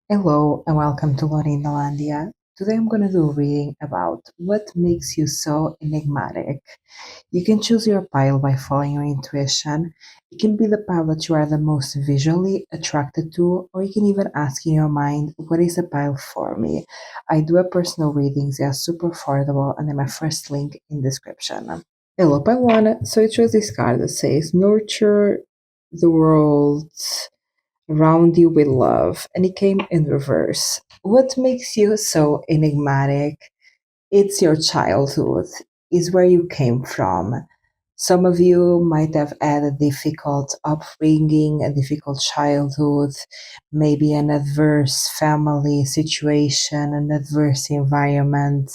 Hello and welcome to Laurindalandia. Today I'm going to do a reading about what makes you so enigmatic. You can choose your pile by following your intuition. It can be the pile that you are the most visually attracted to, or you can even ask in your mind, what is a pile for me? I do a personal readings, they are super affordable, and then my first link in description. Hello, pile one. So I chose this card that says, nurture the world around you with love, and it came in reverse. What makes you so enigmatic? It's your childhood, is where you came from. Some of you might have had a difficult upbringing, a difficult childhood, maybe an adverse family situation, an adverse environment.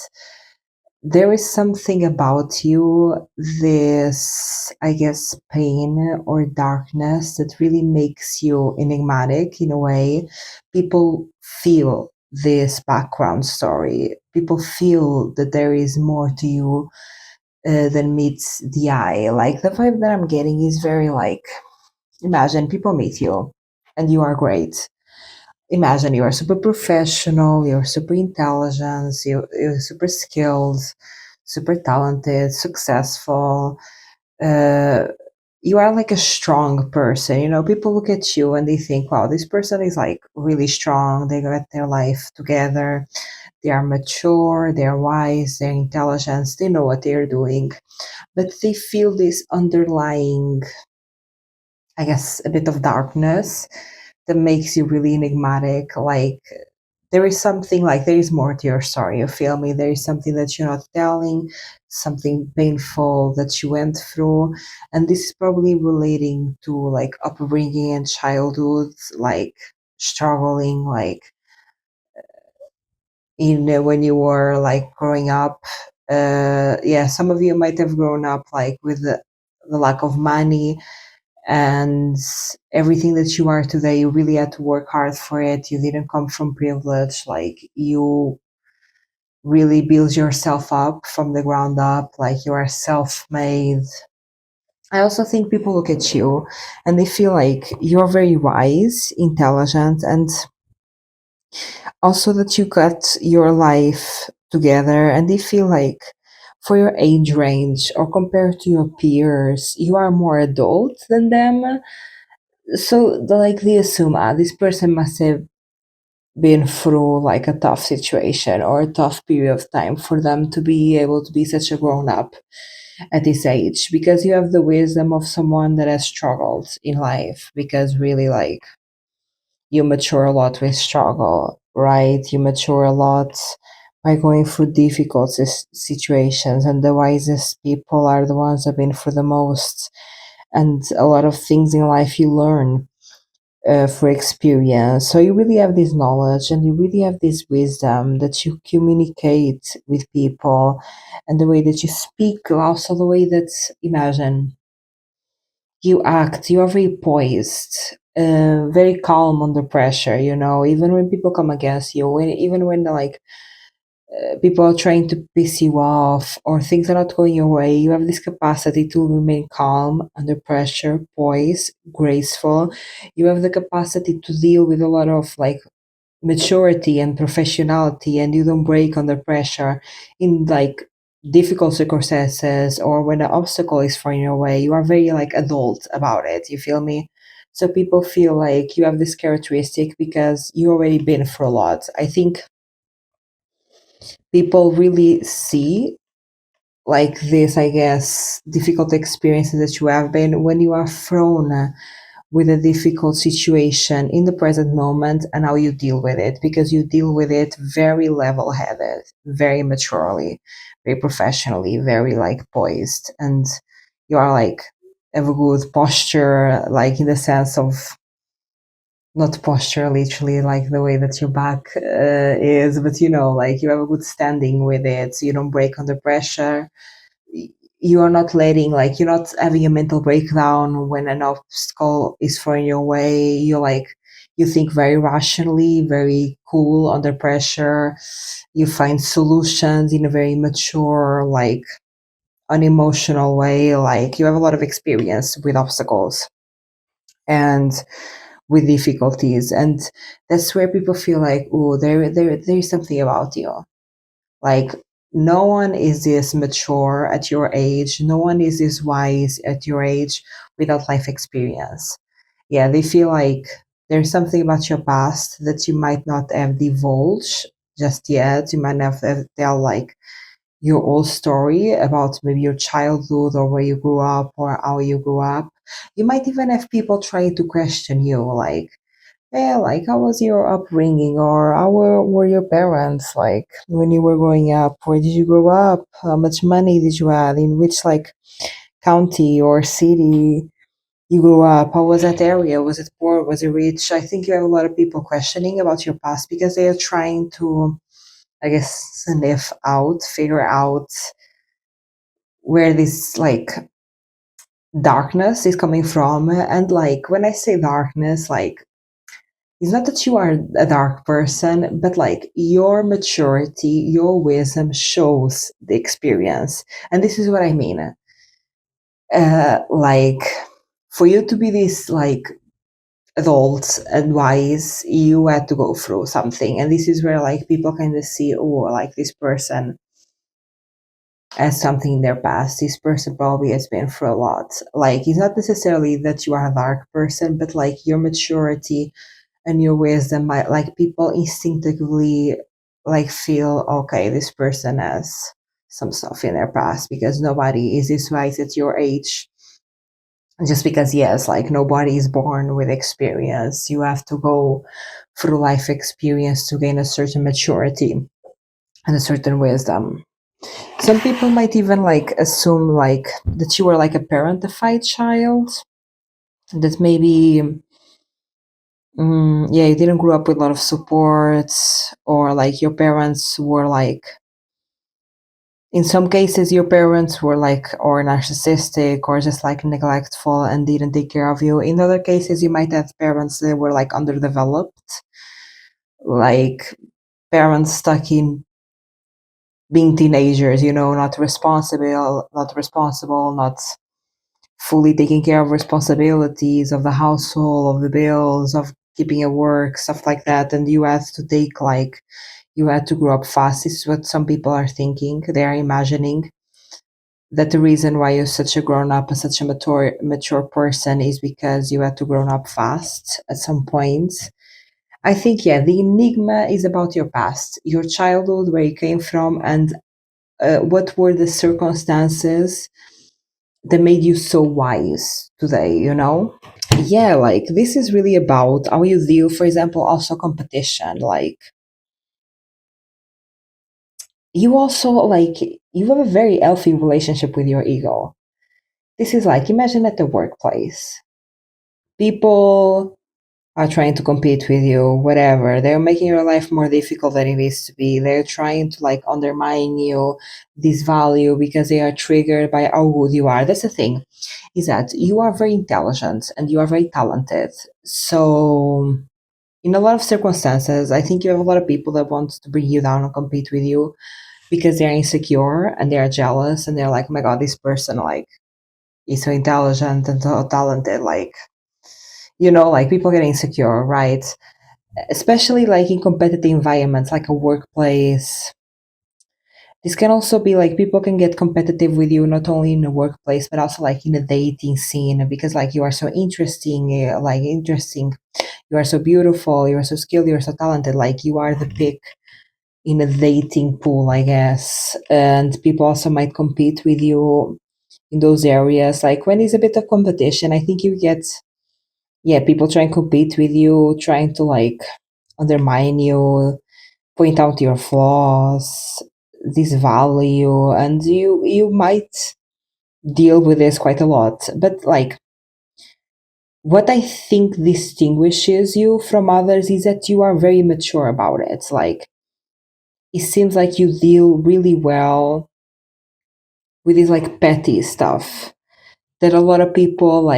There is something about you, this, I guess, pain or darkness that really makes you enigmatic in a way. People feel this background story. People feel that there is more to you than meets the eye. Like the vibe that I'm getting is very like, imagine people meet you and you are great. Imagine you are super professional, you're super intelligent, you're super skilled, super talented, successful. Uh, you are like a strong person. You know, people look at you and they think, wow, this person is like really strong. They got their life together. They are mature, they're wise, they're intelligent, they know what they're doing. But they feel this underlying, I guess, a bit of darkness that makes you really enigmatic. Like there is something, like there is more to your story, you feel me? There is something that you're not telling, something painful that you went through. And this is probably relating to like upbringing and childhood, like struggling, like when you were like growing up. Yeah, some of you might have grown up like with the lack of money, and everything that you are today, you really had to work hard for it. You didn't come from privilege. Like you really build yourself up from the ground up, like you are self-made. I also think people look at you and they feel like you're very wise, intelligent, and also that you got your life together, and they feel like for your age range or compared to your peers, you are more adult than them. So they assume, this person must have been through like a tough situation or a tough period of time for them to be able to be such a grown up at this age, because you have the wisdom of someone that has struggled in life, because really like you mature a lot with struggle, right? You mature a lot by going through difficult situations, and the wisest people are the ones that have been through the most. And a lot of things in life you learn for experience. So you really have this knowledge and you really have this wisdom that you communicate with people, and the way that you speak, also the way that, imagine, you act, you are very poised, very calm under pressure, you know, even when people come against you, even when like people are trying to piss you off or things are not going your way, you have this capacity to remain calm under pressure, poised, graceful. You have the capacity to deal with a lot of like maturity and professionality, and you don't break under pressure in like difficult circumstances or when an obstacle is thrown your way. You are very like adult about it, you feel me? So people feel like you have this characteristic because you already been through a lot. I think people really see like this, I guess, difficult experiences that you have been when you are thrown with a difficult situation in the present moment, and how you deal with it, because you deal with it very level headed, very maturely, very professionally, very like poised, and you are like have a good posture, like in the sense of not posture literally like the way that your back is, but you know, like you have a good standing with it, so you don't break under pressure. You are not letting, like you're not having a mental breakdown when an obstacle is thrown your way. You're like, you think very rationally, very cool under pressure. You find solutions in a very mature, like unemotional way. Like you have a lot of experience with obstacles. And with difficulties. And that's where people feel like, oh, there's something about you. Like, no one is this mature at your age, no one is this wise at your age without life experience. Yeah, they feel like there's something about your past that you might not have divulged just yet. You might not have tell like your whole story about maybe your childhood or where you grew up or how you grew up. You might even have people trying to question you, like, yeah, like how was your upbringing, or how were your parents like when you were growing up? Where did you grow up? How much money did you have? In which like county or city you grew up? How was that area? Was it poor? Was it rich? I think you have a lot of people questioning about your past because they are trying to, I guess, figure out where this like darkness is coming from. And like when I say darkness, like it's not that you are a dark person, but like your maturity, your wisdom shows the experience. And this is what I mean. Like for you to be this like adult and wise, you had to go through something. And this is where like people kind of see, oh, like this person has something in their past. This person probably has been through a lot. Like it's not necessarily that you are a dark person, but like your maturity and your wisdom might like people instinctively like feel okay, this person has some stuff in their past because nobody is this wise at your age. Just because yes, like nobody is born with experience, you have to go through life experience to gain a certain maturity and a certain wisdom. Some people might even like assume like that you were like a parentified child, that maybe yeah, you didn't grow up with a lot of support, or like your parents were like, in some cases, your parents were like, or narcissistic, or just like neglectful and didn't take care of you. In other cases, you might have parents that were like underdeveloped, like parents stuck in being teenagers, not fully taking care of responsibilities of the household, of the bills, of keeping at work, stuff like that. And you had to take like, you had to grow up fast. This is what some people are thinking. They are imagining that the reason why you're such a grown up and such a mature person is because you had to grow up fast at some point. I think, yeah, the enigma is about your past, your childhood, where you came from, and what were the circumstances that made you so wise today. Yeah, like this is really about how you deal, for example, also competition. Like you also like you have a very healthy relationship with your ego. This is like, imagine at the workplace. People are trying to compete with you, whatever. They're making your life more difficult than it needs to be. They're trying to like undermine you, disvalue because they are triggered by how good you are. That's the thing, is that you are very intelligent and you are very talented. So in a lot of circumstances, I think you have a lot of people that want to bring you down and compete with you because they're insecure and they're jealous and they're like, oh my god, this person like is so intelligent and so talented. Like, like people get insecure, right? Especially like in competitive environments like a workplace. This can also be like people can get competitive with you not only in the workplace but also like in the dating scene, because like you are so interesting, you are so beautiful, you are so skilled, you are so talented, like you are the pick in a dating pool, I guess. And people also might compete with you in those areas. Like when there's a bit of competition, I think you get, yeah, people try and compete with you, trying to like undermine you, point out your flaws, disvalue, and you might deal with this quite a lot. But like what I think distinguishes you from others is that you are very mature about it. Like it seems like you deal really well with this like petty stuff that a lot of people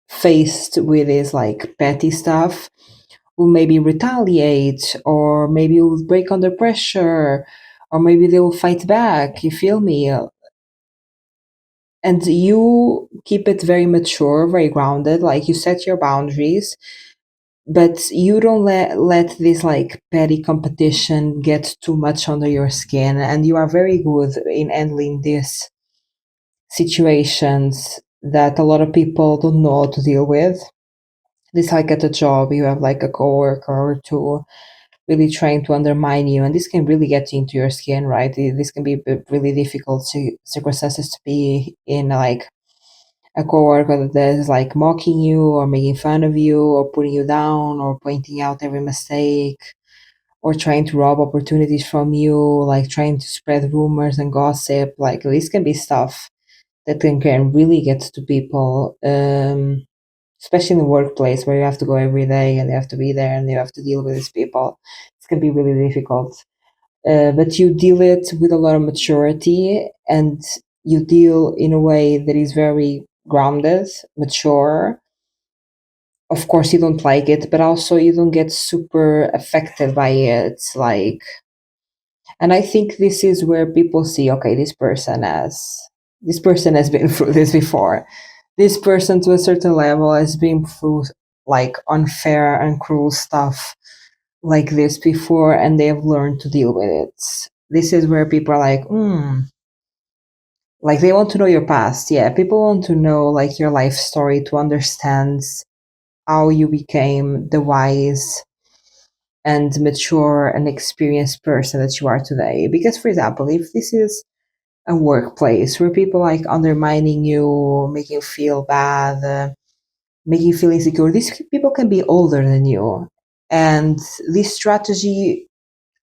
faced with this like petty stuff will maybe retaliate, or maybe will break under pressure, or maybe they will fight back. You feel me? and you keep it very mature, very grounded. Like you set your boundaries, but you don't let this like petty competition get too much under your skin, and you are very good in handling these situations that a lot of people don't know how to deal with. This like at a job, you have like a coworker or two really trying to undermine you, and this can really get into your skin, right? This can be really difficult circumstances to be in, like a coworker that is like mocking you or making fun of you or putting you down or pointing out every mistake or trying to rob opportunities from you, like trying to spread rumors and gossip. Like this can be stuff that can really get to people, especially in the workplace where you have to go every day and you have to be there and you have to deal with these people. It's can be really difficult. But you deal it with a lot of maturity, and you deal in a way that is very grounded, mature. Of course, you don't like it, but also you don't get super affected by it. Like, and I think this is where people see, okay, this person has been through this before. This person, to a certain level, has been through like unfair and cruel stuff like this before, and they have learned to deal with it. This is where people are like, like they want to know your past. Yeah, people want to know like your life story to understand how you became the wise and mature and experienced person that you are today. Because, for example, if this is a workplace where people like undermining you, making you feel bad, making you feel insecure, these people can be older than you. And this strategy,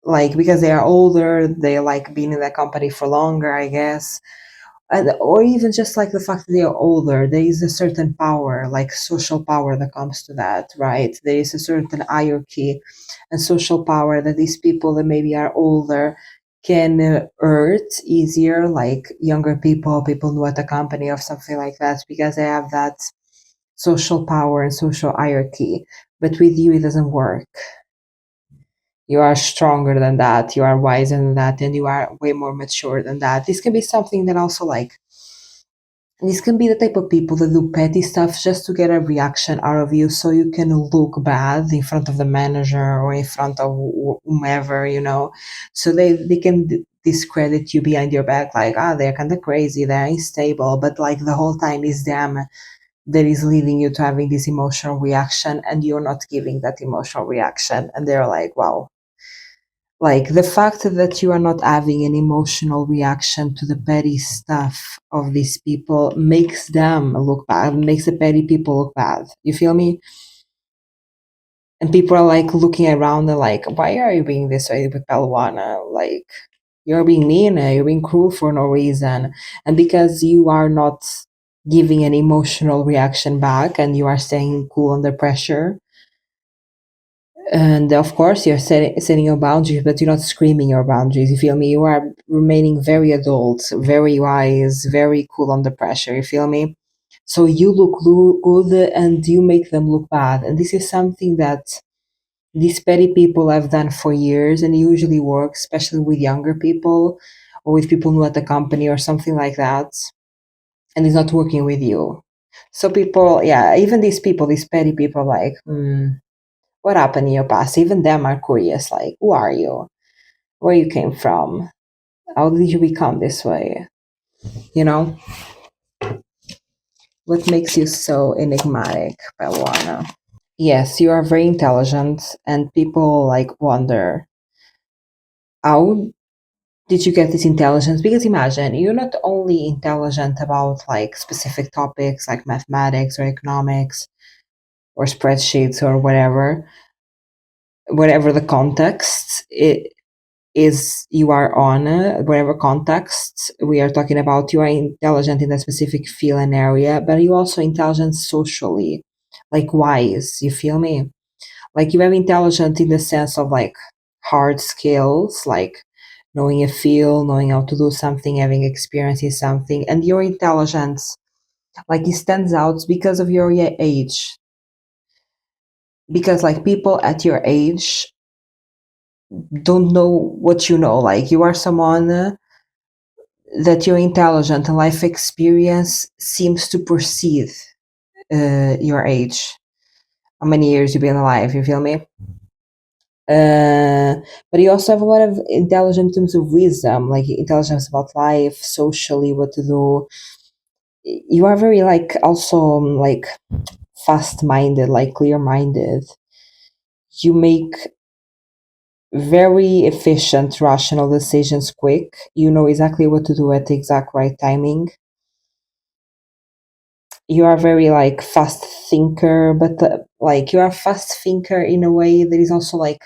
like because they are older, they like been in that company for longer, I guess, and or even just like the fact that they are older, there is a certain power, like social power, that comes to that, right? There is a certain hierarchy and social power that these people that maybe are older can hurt easier, like younger people new at the company or something like that, because they have that social power and social hierarchy. But with you, it doesn't work. You are stronger than that, you are wiser than that, and you are way more mature than that. This can be something that also like this can be the type of people that do petty stuff just to get a reaction out of you so you can look bad in front of the manager or in front of whomever, so they can discredit you behind your back, like, they're kind of crazy, they're unstable, but like the whole time is them that is leading you to having this emotional reaction, and you're not giving that emotional reaction, and they're like, wow. Like the fact that you are not having an emotional reaction to the petty stuff of these people makes them look bad, makes the petty people look bad. You feel me? And people are like looking around and like, why are you being this way with Pelwana? Like, you're being mean, you're being cruel for no reason. And because you are not giving an emotional reaction back and you are staying cool under pressure, and of course, you're setting your boundaries, but you're not screaming your boundaries. You feel me? You are remaining very adult, very wise, very cool under pressure. You feel me? So you look good and you make them look bad. And this is something that these petty people have done for years and it usually works, especially with younger people or with people new at the company or something like that. And it's not working with you. So people, yeah, even these people, these petty people, like, what happened in your past? Even them are curious, like, who are you? Where you came from? How did you become this way? You know? What makes you so enigmatic, Peluana? Yes, you are very intelligent, and people like wonder how did you get this intelligence? Because imagine you're not only intelligent about like specific topics like mathematics or economics or spreadsheets or whatever the context. Is you are on whatever context we are talking about, you are intelligent in a specific field and area, but you also intelligent socially, like wise. You feel me? Like you have intelligent in the sense of like hard skills, like knowing a field, knowing how to do something, having experience in something, and your intelligence like it stands out because of your age. Because like people at your age don't know what you know. Like you are someone that your intelligent and life experience seems to precede your age, how many years you've been alive, you feel me? But you also have a lot of intelligence in terms of wisdom, like intelligence about life, socially, what to do. You are very like also like fast-minded, like clear-minded. You make very efficient, rational decisions quick. You know exactly what to do at the exact right timing. You are very like fast thinker, but like you are fast thinker in a way that is also like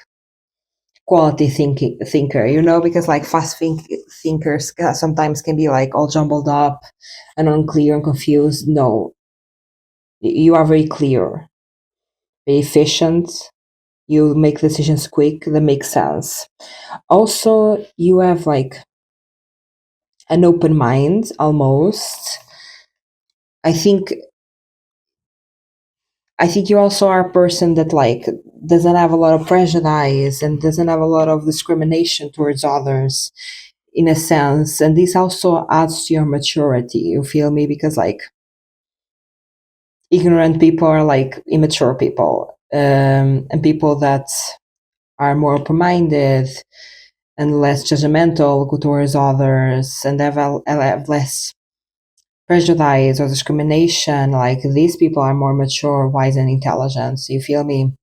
quality thinker, you know, because like thinkers sometimes can be like all jumbled up and unclear and confused. No, you are very clear, very efficient. You make decisions quick that make sense. Also, you have like an open mind almost. I think I think you also are a person that like doesn't have a lot of prejudice and doesn't have a lot of discrimination towards others in a sense. And this also adds to your maturity, you feel me? Because like ignorant people are like immature people. And people that are more open-minded and less judgmental towards others and have less prejudice or discrimination, like these people are more mature, wise, and intelligent. You feel me?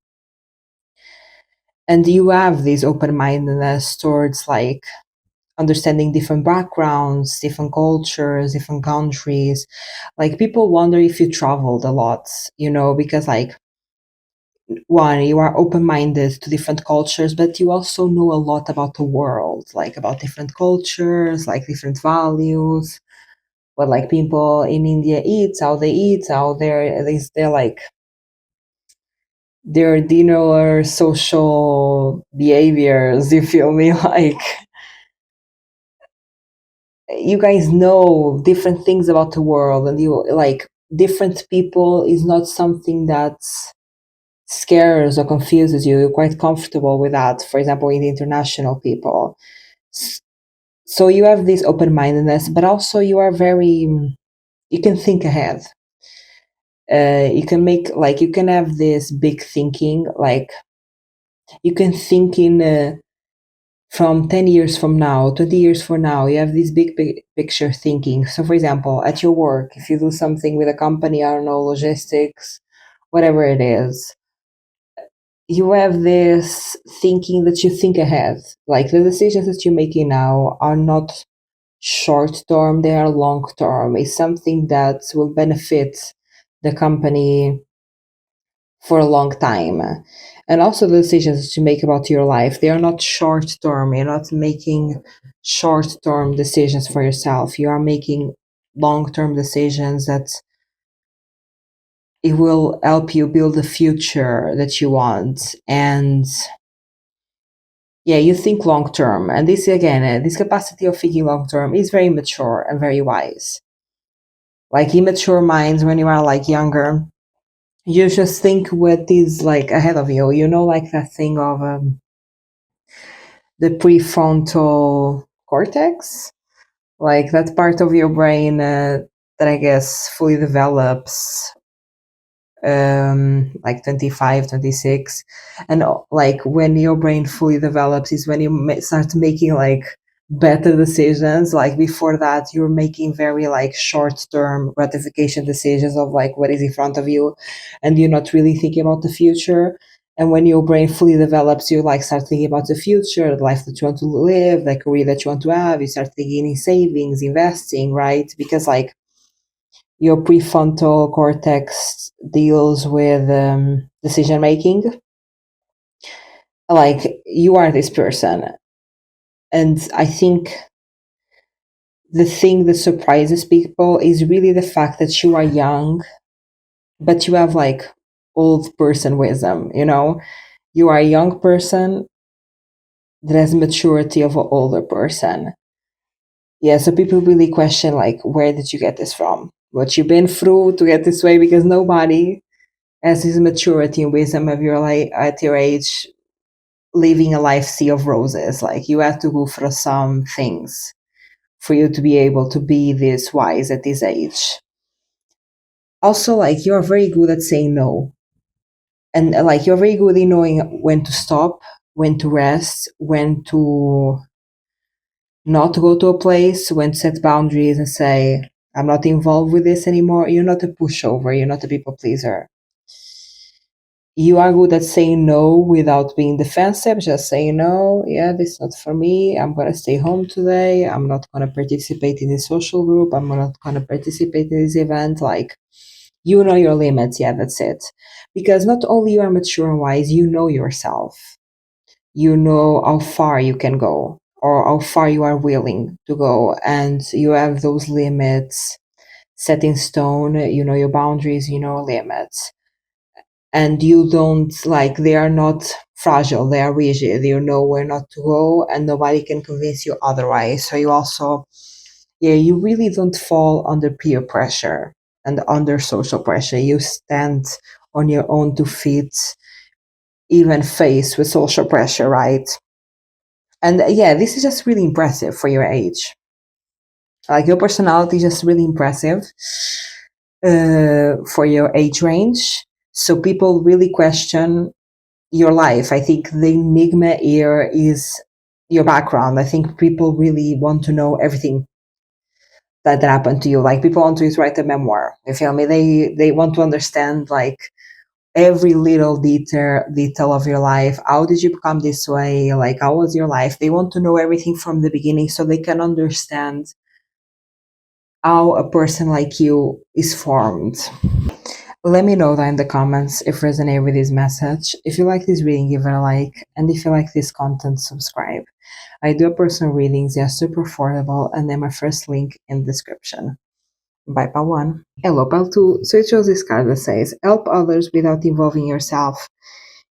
And you have this open-mindedness towards like understanding different backgrounds, different cultures, different countries. Like people wonder if you traveled a lot, you know, because like one, you are open-minded to different cultures, but you also know a lot about the world, like about different cultures, like different values, what like people in India eat, how they eat, how they're like their dinner or social behaviors. You feel me? Like you guys know different things about the world, and you like different people is not something that scares or confuses you. You're quite comfortable with that, for example, in the international people. So you have this open-mindedness, but also you are very you can think ahead. You can make like you can have this big thinking, like you can think in from 10 years from now, 20 years from now. You have this big picture thinking. So for example, at your work, if you do something with a company, I don't know, logistics, whatever it is, you have this thinking that you think ahead. Like the decisions that you're making now are not short term, they are long term. It's something that will benefit the company for a long time. And also the decisions that you make about your life, they are not short term. You're not making short term decisions for yourself. You are making long term decisions that it will help you build the future that you want. And yeah, you think long term. And this again, this capacity of thinking long term is very mature and very wise. Like immature minds, when you are like younger, you just think what is like ahead of you, you know, like that thing of the prefrontal cortex, like that part of your brain that I guess fully develops like 25, 26. And like when your brain fully develops is when you start making like better decisions. Like before that you're making very like short term gratification decisions of like what is in front of you, and you're not really thinking about the future. And when your brain fully develops, you like start thinking about the future, the life that you want to live, the career that you want to have. You start thinking in savings, investing, right? Because like your prefrontal cortex deals with decision making. Like you are this person. And I think the thing that surprises people is really the fact that you are young, but you have like old person wisdom, you know? You are a young person that has maturity of an older person. Yeah, so people really question like, where did you get this from? What you've been through to get this way? Because nobody has this maturity and wisdom of your like at your age, living a life sea of roses. Like you have to go through some things for you to be able to be this wise at this age. Also, like, you're very good at saying no. And like, you're very good in knowing when to stop, when to rest, when to not go to a place, when to set boundaries and say, I'm not involved with this anymore. You're not a pushover. You're not a people pleaser. You are good at saying no without being defensive, just saying no, yeah, this is not for me. I'm going to stay home today. I'm not going to participate in this social group. I'm not going to participate in this event. Like, you know your limits. Yeah, that's it. Because not only you are mature and wise, you know yourself. You know how far you can go or how far you are willing to go. And you have those limits set in stone. You know your boundaries, you know limits. And you don't, like, they are not fragile, they are rigid. You know where not to go and nobody can convince you otherwise. So you also, yeah, you really don't fall under peer pressure and under social pressure. You stand on your own 2 feet, even faced with social pressure, right? And yeah, this is just really impressive for your age. Like, your personality is just really impressive for your age range. So people really question your life. I think the enigma here is your background. I think people really want to know everything that happened to you. Like, people want to write a memoir. You feel me? They want to understand, like, every little detail of your life. How did you become this way? Like, how was your life? They want to know everything from the beginning so they can understand how a person like you is formed. Let me know that in the comments if you resonate with this message. If you like this reading, give it a like. And if you like this content, subscribe. I do personal readings, they are super affordable, and they're my first link in the description. Bye, pal 1. Hello, pal 2. So it shows this card that says, help others without involving yourself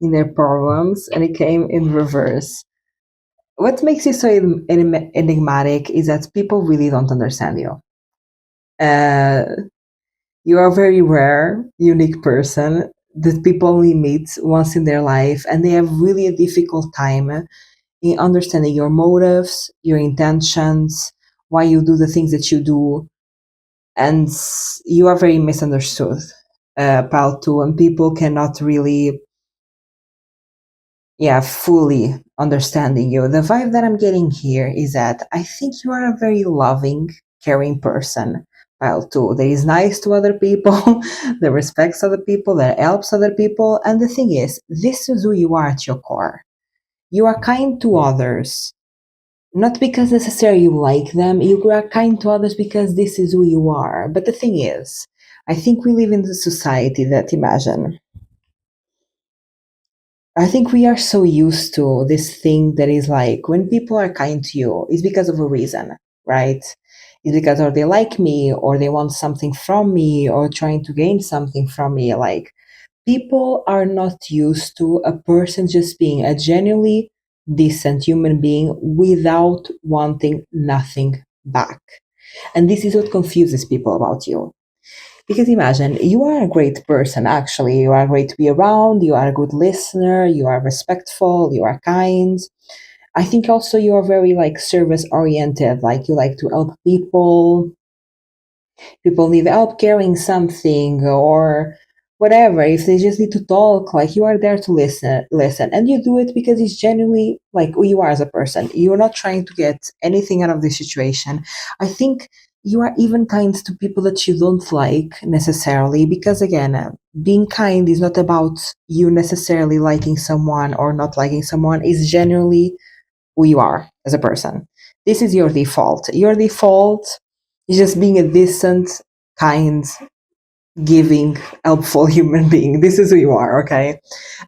in their problems, and it came in reverse. What makes you so enigmatic is that people really don't understand you. You are a very rare, unique person that people only meet once in their life, and they have really a difficult time in understanding your motives, your intentions, why you do the things that you do, and you are very misunderstood, pal 2, and people cannot really, yeah, fully understanding you. The vibe that I'm getting here is that I think you are a very loving, caring person, pal 2. That is nice to other people, that respects other people, that helps other people, and the thing is, this is who you are at your core. You are kind to others. Not because necessarily you like them, you are kind to others because this is who you are. But the thing is, I think we live in a society that, imagine, I think we are so used to this thing that is like, when people are kind to you, it's because of a reason, right? It's because or they like me, or they want something from me, or trying to gain something from me. Like, people are not used to a person just being a genuinely decent human being without wanting nothing back. And this is what confuses people about you. Because imagine, you are a great person, actually. You are great to be around, you are a good listener, you are respectful, you are kind. I think also you are very, like, service oriented, like, you like to help people. People need help carrying something or whatever. If they just need to talk, like, you are there to listen, and you do it because it's genuinely like who you are as a person. You're not trying to get anything out of the situation. I think you are even kind to people that you don't like necessarily, because again, being kind is not about you necessarily liking someone or not liking someone. It's generally who you are as a person. This is your default. Your default is just being a decent, kind, giving, helpful human being. This is who you are, okay?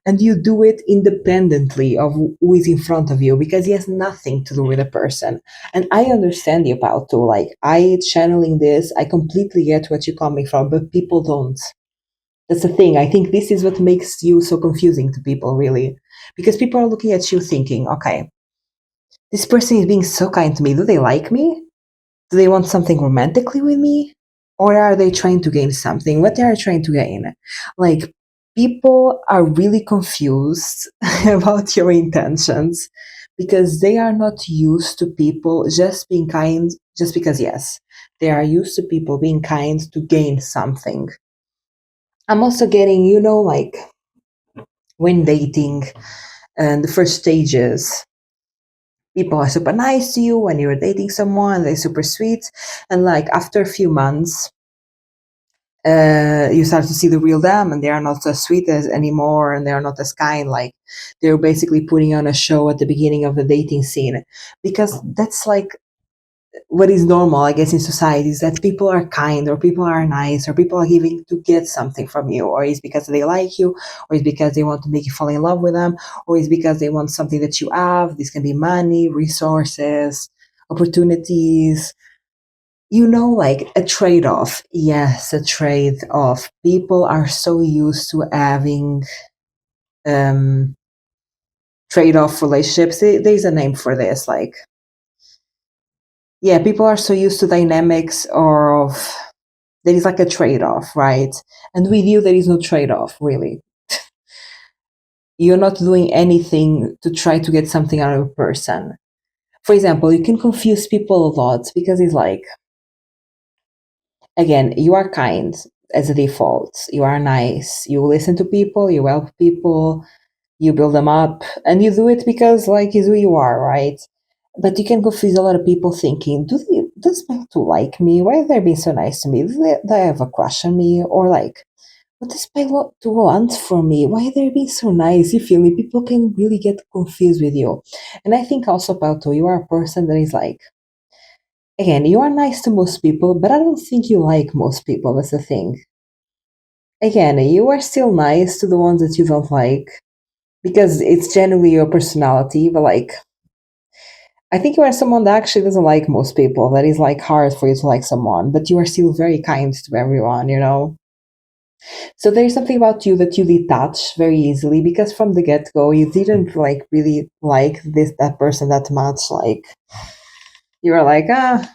And you do it independently of who is in front of you, because he has nothing to do with the person. And I understand you about too. Like, I channeling this, I completely get what you're coming from, but people don't. That's the thing. I think this is what makes you so confusing to people, really. Because people are looking at you thinking, okay, this person is being so kind to me. Do they like me? Do they want something romantically with me? Or are they trying to gain something? What they are trying to gain? Like, people are really confused about your intentions, because they are not used to people just being kind just because, yes, they are used to people being kind to gain something. I'm also getting, like when dating and the first stages, people are super nice to you when you're dating someone, they're super sweet. And like after a few months, you start to see the real them, and they are not as sweet as anymore, and they are not as kind. Like they're basically putting on a show at the beginning of the dating scene, because that's like what is normal, I guess, in society, is that people are kind, or people are nice, or people are giving to get something from you, or it's because they like you, or it's because they want to make you fall in love with them, or it's because they want something that you have. This can be money, resources, opportunities, like a trade-off. Yes, a trade-off. People are so used to having um trade-off relationships. There's a name for this. Like, yeah, people are so used to dynamics of there is like a trade-off, right? And with you there is no trade-off, really. You're not doing anything to try to get something out of a person. For example, you can confuse people a lot because it's like, again, you are kind as a default. You are nice. You listen to people, you help people, you build them up, and you do it because like is who you are, right? But you can confuse a lot of people thinking, does Paolo like me? Why are they being so nice to me? Do they have a crush on me? Or like, what does Paolo want from me? Why are they being so nice? You feel me? People can really get confused with you. And I think also, Paolo, you are a person that is like, again, you are nice to most people, but I don't think you like most people. That's the thing. Again, you are still nice to the ones that you don't like because it's generally your personality, but like, I think you are someone that actually doesn't like most people. That is like hard for you to like someone, but you are still very kind to everyone. So there's something about you that you detach very easily because from the get go you didn't like really like that person that much. Like you were like,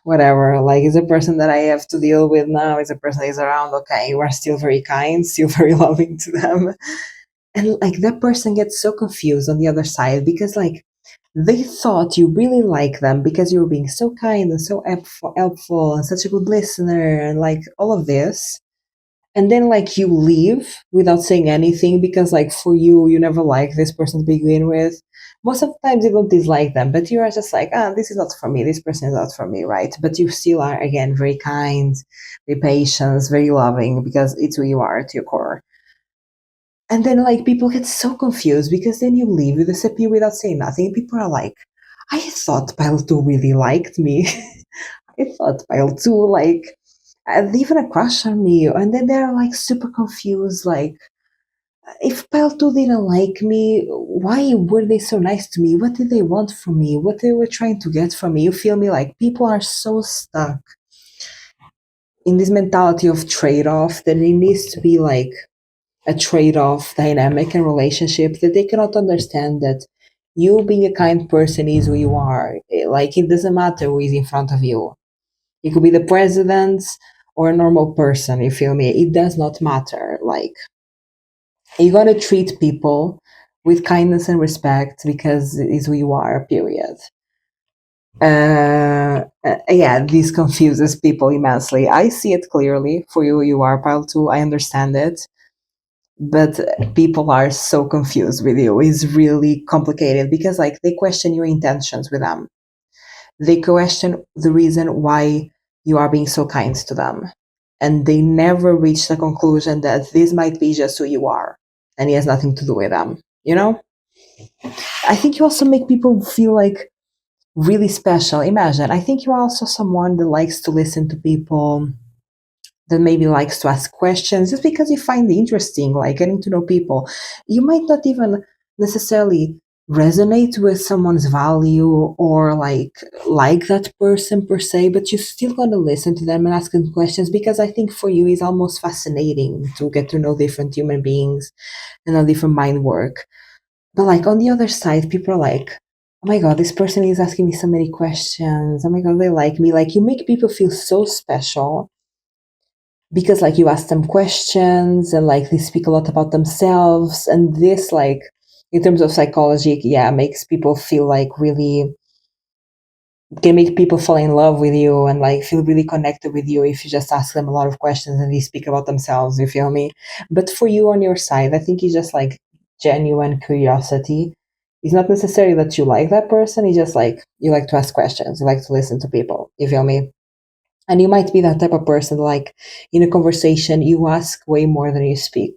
whatever. Like is a person that I have to deal with now. Is a person that is around. Okay, you are still very kind, still very loving to them, and like that person gets so confused on the other side because like they thought you really like them because you were being so kind and so helpful and such a good listener and like all of this. And then like you leave without saying anything because like for you, you never liked this person to begin with. Most of the times you don't dislike them, but you are just like, this is not for me. This person is not for me, right? But you still are, again, very kind, very patient, very loving because it's who you are to your core. And then like people get so confused because then you leave, you disappear without saying nothing. People are like, I thought Pile 2 really liked me. I thought Pile 2 like had even a crush on me. And then they're like super confused, like if Pile 2 didn't like me, why were they so nice to me? What did they want from me? What they were trying to get from me? You feel me? Like people are so stuck in this mentality of trade-off that it needs to be like a trade-off dynamic and relationship that they cannot understand that you being a kind person is who you are. Like it doesn't matter who is in front of you. It could be the president or a normal person, you feel me? It does not matter. Like you gotta treat people with kindness and respect because it is who you are, period. Yeah, this confuses people immensely. I see it clearly for you. You are pile two. I understand it, but people are so confused with you. It's really complicated because like they question your intentions with them. They question the reason why you are being so kind to them, and they never reach the conclusion that this might be just who you are, and it has nothing to do with them. I think you also make people feel like really special. Imagine, I think you're also someone that likes to listen to people, that maybe likes to ask questions just because you find it interesting, like getting to know people. You might not even necessarily resonate with someone's value or like that person per se, but you're still going to listen to them and ask them questions because I think for you it's almost fascinating to get to know different human beings and how different mind work. But like on the other side, people are like, oh my god, this person is asking me so many questions. Oh my god, they like me. Like you make people feel so special because like you ask them questions and like they speak a lot about themselves, and this like in terms of psychology, yeah, makes people feel like really, can make people fall in love with you and like feel really connected with you if you just ask them a lot of questions and they speak about themselves, you feel me? But for you on your side, I think it's just like genuine curiosity. It's not necessarily that you like that person, it's just like you like to ask questions, you like to listen to people, you feel me? And you might be that type of person, like in a conversation, you ask way more than you speak,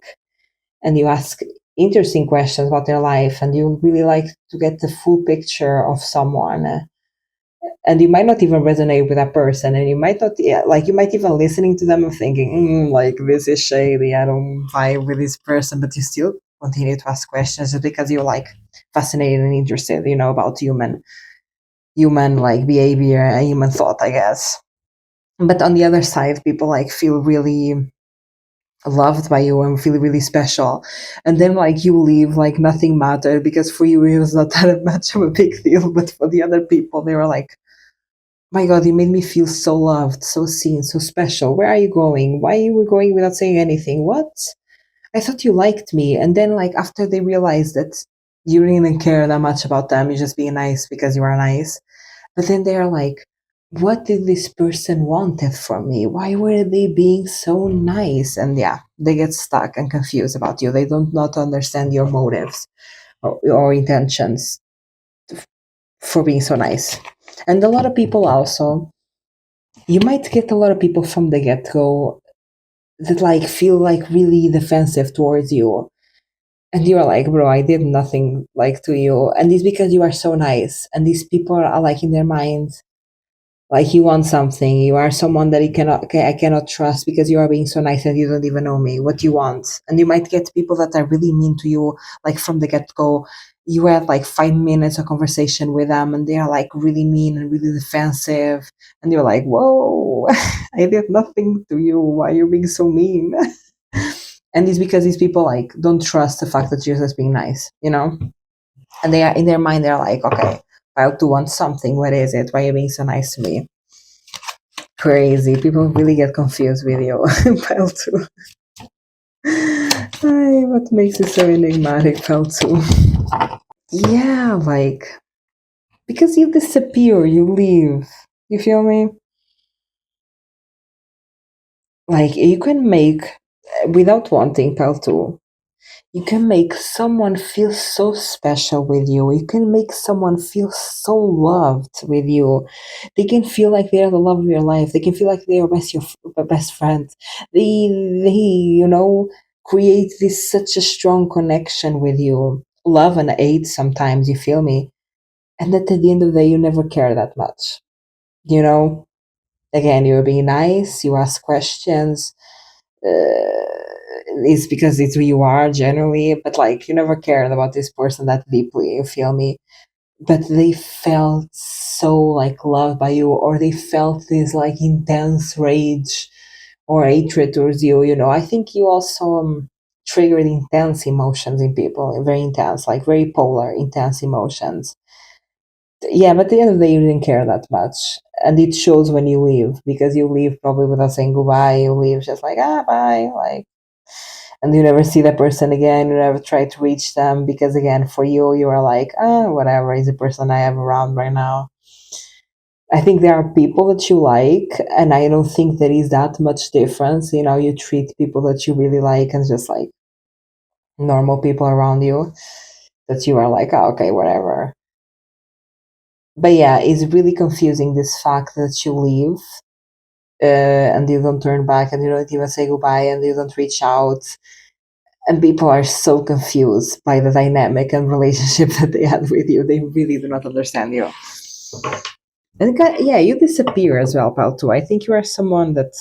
and you ask interesting questions about their life, and you really like to get the full picture of someone. And you might not even resonate with that person, and you might not, yeah, like you might even listening to them and thinking, like this is shady, I don't vibe with this person, but you still continue to ask questions just because you're like fascinated and interested, about human like behavior and human thought, I guess. But on the other side, people like feel really loved by you and feel really special, and then like you leave like nothing mattered, because for you it was not that much of a big deal, but for the other people they were like, my God, you made me feel so loved, so seen, so special. Where are you going? Why you were going without saying anything? What? I thought you liked me. And then, like, after they realized that you didn't care that much about them, you're just being nice because you are nice. But then they're like, what did this person wanted from me? Why were they being so nice? And yeah, they get stuck and confused about you. They don't not understand your motives or intentions for being so nice. And a lot of people also, you might get a lot of people from the get go that like feel like really defensive towards you. And you're like, bro, I did nothing like to you. And it's because you are so nice. And these people are like in their minds, like you want something. You are someone that I cannot trust because you are being so nice and you don't even know me. What you want? And you might get people that are really mean to you, like from the get go. You had like 5 minutes of conversation with them, and they are like really mean and really defensive. And you're like, whoa, I did nothing to you. Why are you being so mean? And it's because these people like don't trust the fact that you're just being nice. And they are in their mind, they're like, okay, I do want something. What is it? Why are you being so nice to me? Crazy. People really get confused with you. Pile two. Ay, what makes you so enigmatic, Pile two? Yeah, like, because you disappear, you leave. You feel me? Like, you can make, without wanting, Pile two, you can make someone feel so special with you. You can make someone feel so loved with you. They can feel like they are the love of your life. They can feel like they are your best friend. They create this such a strong connection with you. Love and hate sometimes, you feel me? And that at the end of the day, you never care that much. You know? Again, you're being nice, you ask questions, it's because it's who you are generally, but like you never cared about this person that deeply, you feel me? But they felt so like loved by you, or they felt this like intense rage or hatred towards you. I think you also triggered intense emotions in people, very intense, like very polar, intense emotions. Yeah, but at the end of the day, you didn't care that much. And it shows when you leave, because you leave probably without saying goodbye. You leave just like, bye. Like, and you never see that person again. You never try to reach them because, again, for you, you are like, whatever is the person I have around right now. I think there are people that you like, and I don't think there is that much difference. You treat people that you really like and just like normal people around you that you are like, okay, whatever. But yeah, it's really confusing, this fact that you leave and you don't turn back and you don't even say goodbye and you don't reach out. And people are so confused by the dynamic and relationship that they had with you. They really do not understand you. And yeah, you disappear as well, pal, too. I think you are someone that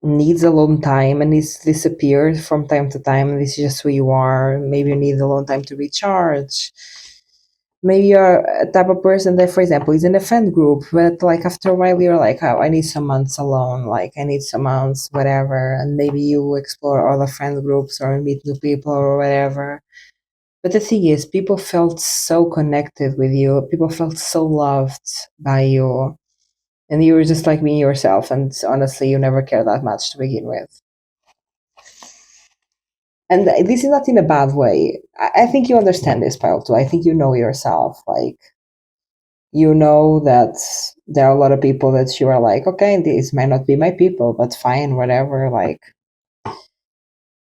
needs alone time and needs to disappear from time to time. This is just who you are. Maybe you need alone time to recharge. Maybe you're a type of person that, for example, is in a friend group, but like after a while you're like, oh, I need some months alone. Like I need some months, whatever. And maybe you explore other friend groups or meet new people or whatever. But the thing is, people felt so connected with you. People felt so loved by you. And you were just like being yourself. And honestly, you never cared that much to begin with. And this is not in a bad way. I think you understand this, Pile, too. I think you know yourself. Like, you know that there are a lot of people that you are like, okay, these might not be my people, but fine, whatever. Like,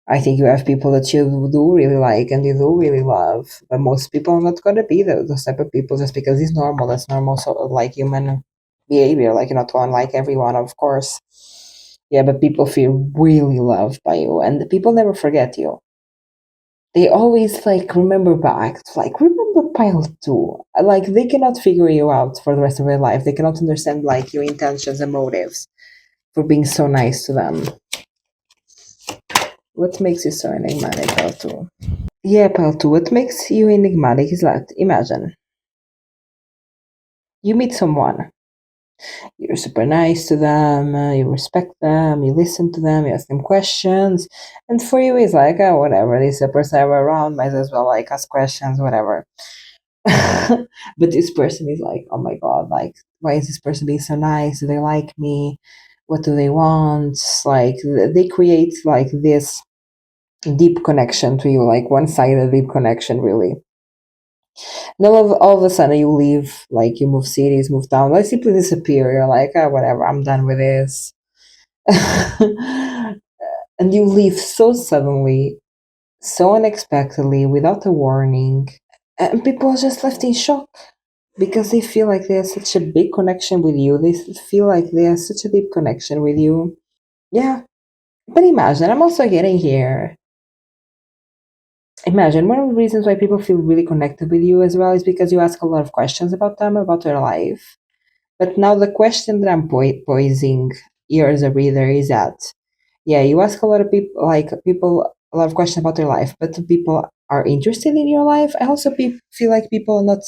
I think you have people that you do really like and you do really love, but most people are not going to be those type of people just because it's normal. That's normal, so like human behavior. Like, you're not going to like everyone, of course. Yeah, but people feel really loved by you, and the people never forget you. They always like remember back, like remember Pile too. Like, they cannot figure you out for the rest of their life. They cannot understand like your intentions and motives for being so nice to them. What makes you so enigmatic, Pile too? Yeah, Pile too. What makes you enigmatic is that imagine you meet someone, you're super nice to them, you respect them, you listen to them, you ask them questions, and for you it's like, oh, whatever. This is a person I'm around, might as well like ask questions, whatever. But this person is like, oh my god, like, why is this person being so nice? Do they like me? What do they want? Like, they create like this deep connection to you, like one-sided deep connection, really. And all of a sudden you leave, like you move cities, move down, like simply disappear. You're like, oh, whatever, I'm done with this. And you leave so suddenly, so unexpectedly, without a warning. And people are just left in shock because they feel like they have such a big connection with you. They feel like they have such a deep connection with you. Yeah. But imagine, I'm also getting here. Imagine one of the reasons why people feel really connected with you as well is because you ask a lot of questions about them, about their life. But now the question that I'm posing here as a reader is that, yeah, you ask a lot of people, like people, a lot of questions about their life, but the people are interested in your life. I also feel like people are not.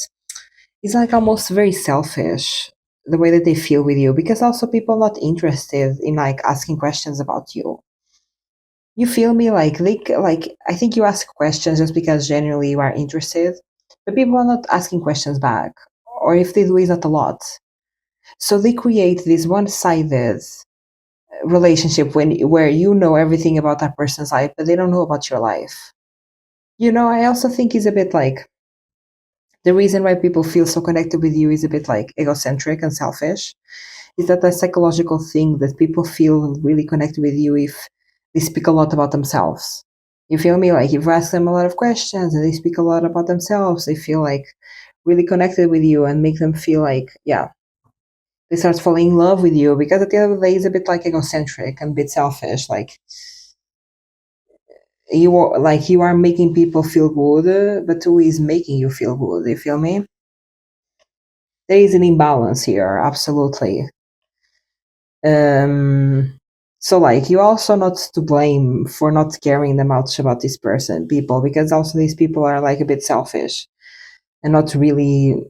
It's like almost very selfish the way that they feel with you because also people are not interested in like asking questions about you. You feel me? Like like I think you ask questions just because genuinely you are interested, but people are not asking questions back, or if they do, it's not a lot. So they create this one-sided relationship where you know everything about that person's life, but they don't know about your life. I also think it's a bit like the reason why people feel so connected with you is a bit like egocentric and selfish. Is that a psychological thing that people feel really connected with you if they speak a lot about themselves? You feel me? Like if you ask them a lot of questions and they speak a lot about themselves, they feel like really connected with you and make them feel like, yeah, they start falling in love with you because at the end of the day, it's a bit like egocentric and a bit selfish. Like you are making people feel good, but who is making you feel good? You feel me? There is an imbalance here, absolutely. Um, so like you also not to blame for not caring that much about this people, because also these people are like a bit selfish and not really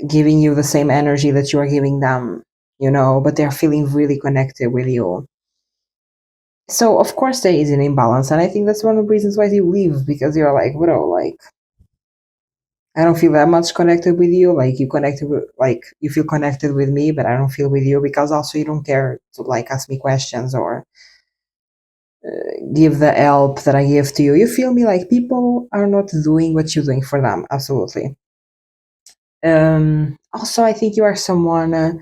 giving you the same energy that you are giving them, but they're feeling really connected with you. So of course there is an imbalance, and I think that's one of the reasons why you leave, because you're like, bro, like I don't feel that much connected with you. Like you feel connected with me, but I don't feel with you because also you don't care to like ask me questions or give the help that I give to you. You feel me? Like people are not doing what you're doing for them. Absolutely. Also, I think you are someone.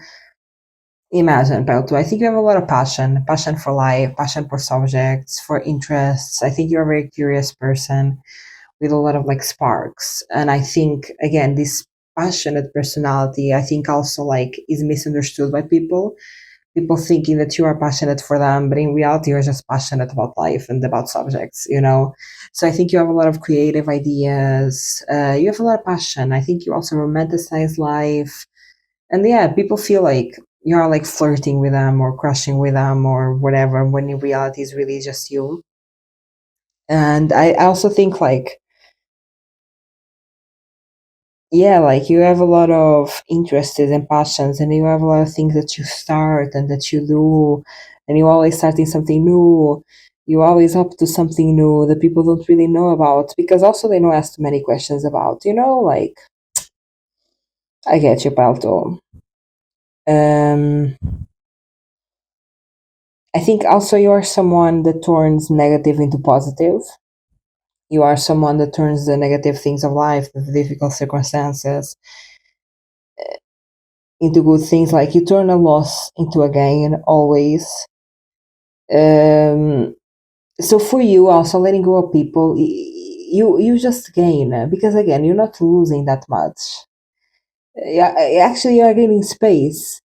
Imagine, Pelto. I think you have a lot of passion for life, passion for subjects, for interests. I think you're a very curious person with a lot of like sparks. And I think again, this passionate personality, I think also like is misunderstood by people thinking that you are passionate for them, but in reality, you're just passionate about life and about subjects. So I think you have a lot of creative ideas. You have a lot of passion. I think you also romanticize life. And yeah, people feel like you are like flirting with them or crushing with them or whatever, when in reality, it's really just you. And I also think like, yeah, like you have a lot of interests and passions, and you have a lot of things that you start and that you do, and you always starting something new. You always up to something new that people don't really know about because also they don't ask too many questions about. Like I get you, Palto. Um, I think also you are someone that turns negative into positive. You are someone that turns the negative things of life, the difficult circumstances, into good things. Like you turn a loss into a gain always. Um, so for you, also letting go of people, you just gain because again, you're not losing that much. Yeah, actually, you are gaining space.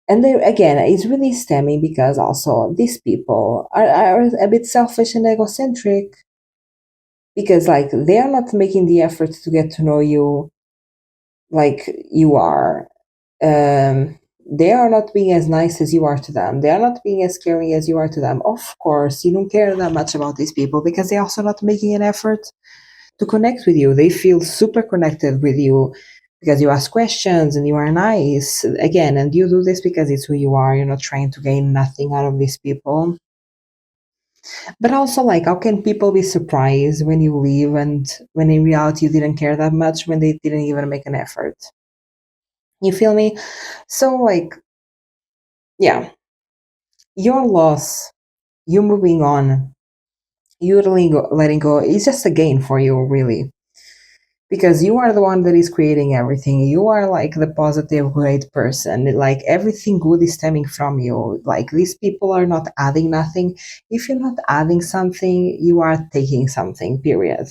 And there again, it's really stemming because also these people are a bit selfish and egocentric because like they are not making the effort to get to know you like you are. They are not being as nice as you are to them. They are not being as caring as you are to them. Of course, you don't care that much about these people because they're also not making an effort to connect with you. They feel super connected with you because you ask questions and you are nice. Again, and you do this because it's who you are. You're not trying to gain nothing out of these people. But also, like, how can people be surprised when you leave and when in reality you didn't care that much when they didn't even make an effort? You feel me? So, like, yeah, your loss, you moving on, you letting go is just a gain for you, really. Because you are the one that is creating everything. You are like the positive, great person. Like everything good is stemming from you. Like these people are not adding nothing. If you're not adding something, you are taking something, period.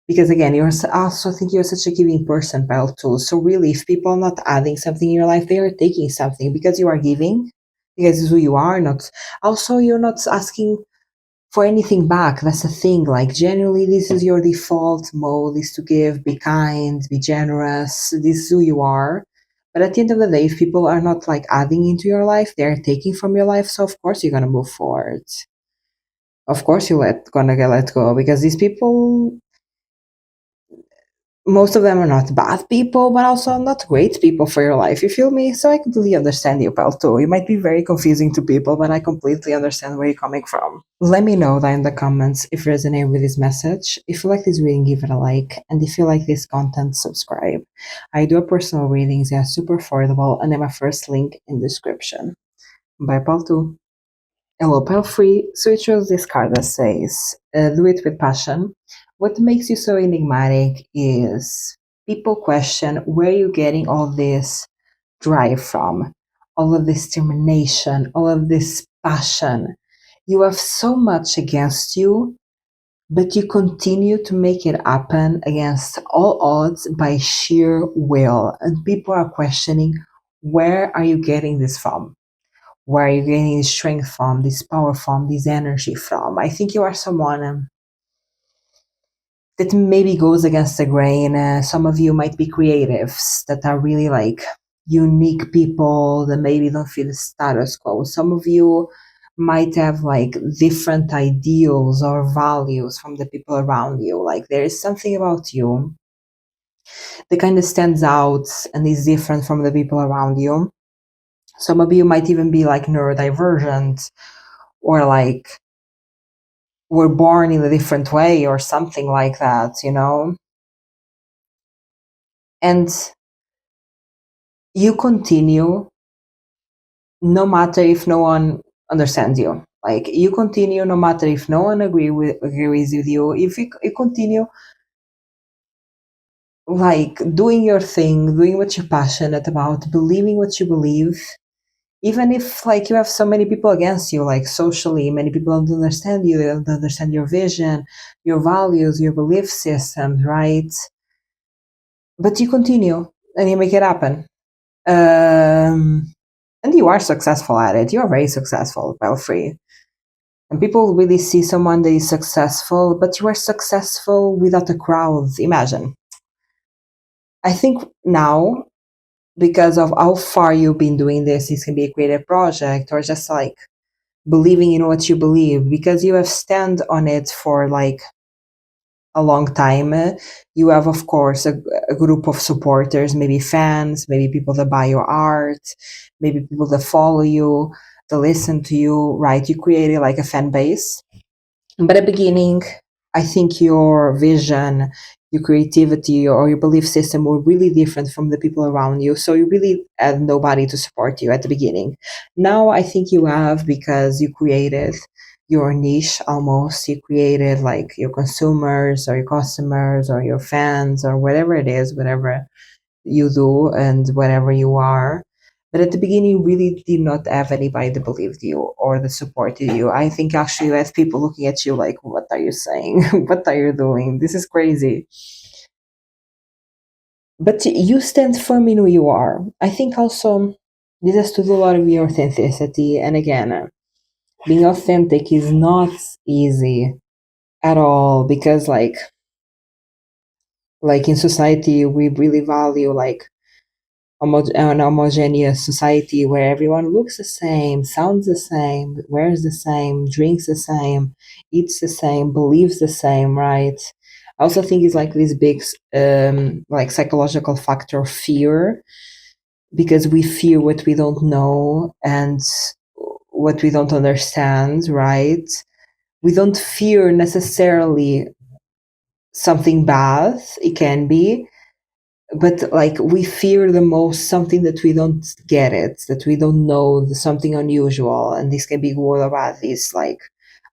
Because again, I also think you're such a giving person, Pal, too. So really, if people are not adding something in your life, they are taking something because you are giving, because it's who you are. Not also, you're not asking for anything back. That's the thing. Like generally, this is your default mode: is to give, be kind, be generous. This is who you are. But at the end of the day, if people are not like adding into your life, they're taking from your life. So of course you're gonna move forward. Of course you gonna get let go because these people, most of them are not bad people, but also not great people for your life. You feel me? So I completely understand you, pal, too. It might be very confusing to people, but I completely understand where you're coming from. Let me know that in the comments if you resonate with this message. If you like this reading, give it a like. And if you like this content, subscribe. I do personal readings. They are super affordable, and they're my first link in the description. Bye, pal, too. Hello, pal free. So it shows this card that says, do it with passion. What makes you so enigmatic is people question where you're getting all this drive from, all of this determination, all of this passion. You have so much against you, but you continue to make it happen against all odds by sheer will. And people are questioning, where are you getting this from? Where are you getting this strength from, this power from, this energy from? I think you are someone that maybe goes against the grain. Some of you might be creatives that are really like unique people that maybe don't fit the status quo. Some of you might have like different ideals or values from the people around you. Like there is something about you that kind of stands out and is different from the people around you. Some of you might even be like neurodivergent or like were born in a different way or something like that, you know? And you continue no matter if no one understands you. Like you continue no matter if no one agrees with you. If you continue like doing your thing, doing what you're passionate about, believing what you believe, even if like you have so many people against you, like socially, many people don't understand you, they don't understand your vision, your values, your belief systems, right? But you continue and you make it happen. And you are successful at it. You are very successful, Belfry. And people really see someone that is successful, but you are successful without a crowd. Imagine. I think now, because of how far you've been doing this can be a creative project or just like believing in what you believe, because you have stand on it for like a long time. You have, of course, a group of supporters, maybe fans, maybe people that buy your art, maybe people that follow you, that listen to you, right? You created like a fan base. But at the beginning, I think your vision, your creativity or your belief system were really different from the people around you. So you really had nobody to support you at the beginning. Now I think you have, because you created your niche almost. You created like your consumers or your customers or your fans or whatever it is, whatever you do and whatever you are. But at the beginning, you really did not have anybody that believed you or that supported you. I think actually you had people looking at you like, what are you saying? What are you doing? This is crazy. But you stand firm in who you are. I think also this has to do a lot with your authenticity. And again, being authentic is not easy at all, because like in society we really value like an homogeneous society where everyone looks the same, sounds the same, wears the same, drinks the same, eats the same, believes the same, right? I also think it's like this big like psychological factor of fear, because we fear what we don't know and what we don't understand, right? We don't fear necessarily something bad. It can be, but like we fear the most something that we don't get it, that we don't know, something unusual. And this can be good or bad, this like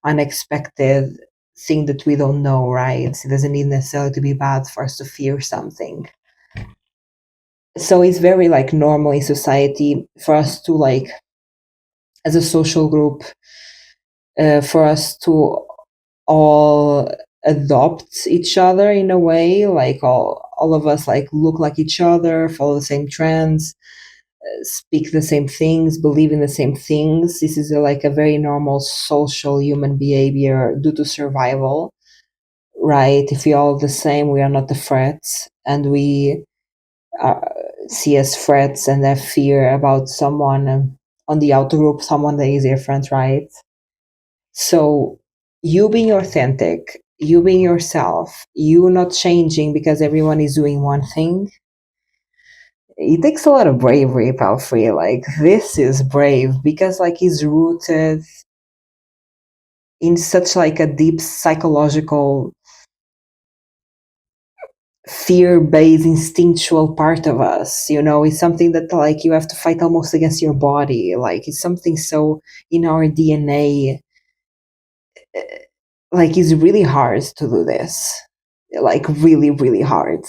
unexpected thing that we don't know, right? It doesn't need necessarily to be bad for us to fear something. So it's very like normal in society for us to like, as a social group, for us to all adopt each other in a way, like all of us like look like each other, follow the same trends, speak the same things, believe in the same things. This is like a very normal social human behavior due to survival, right? If we all the same, we are not the threats, and we uh, see as threats and have fear about someone on the outer group, someone that is different, right? So you being authentic, you being yourself, you not changing because everyone is doing one thing, it takes a lot of bravery, Palfrey. Like this is brave, because like he's rooted in such like a deep psychological fear-based instinctual part of us. You know, it's something that like you have to fight almost against your body. Like it's something so in our DNA. Like it's really hard to do this, like really really hard.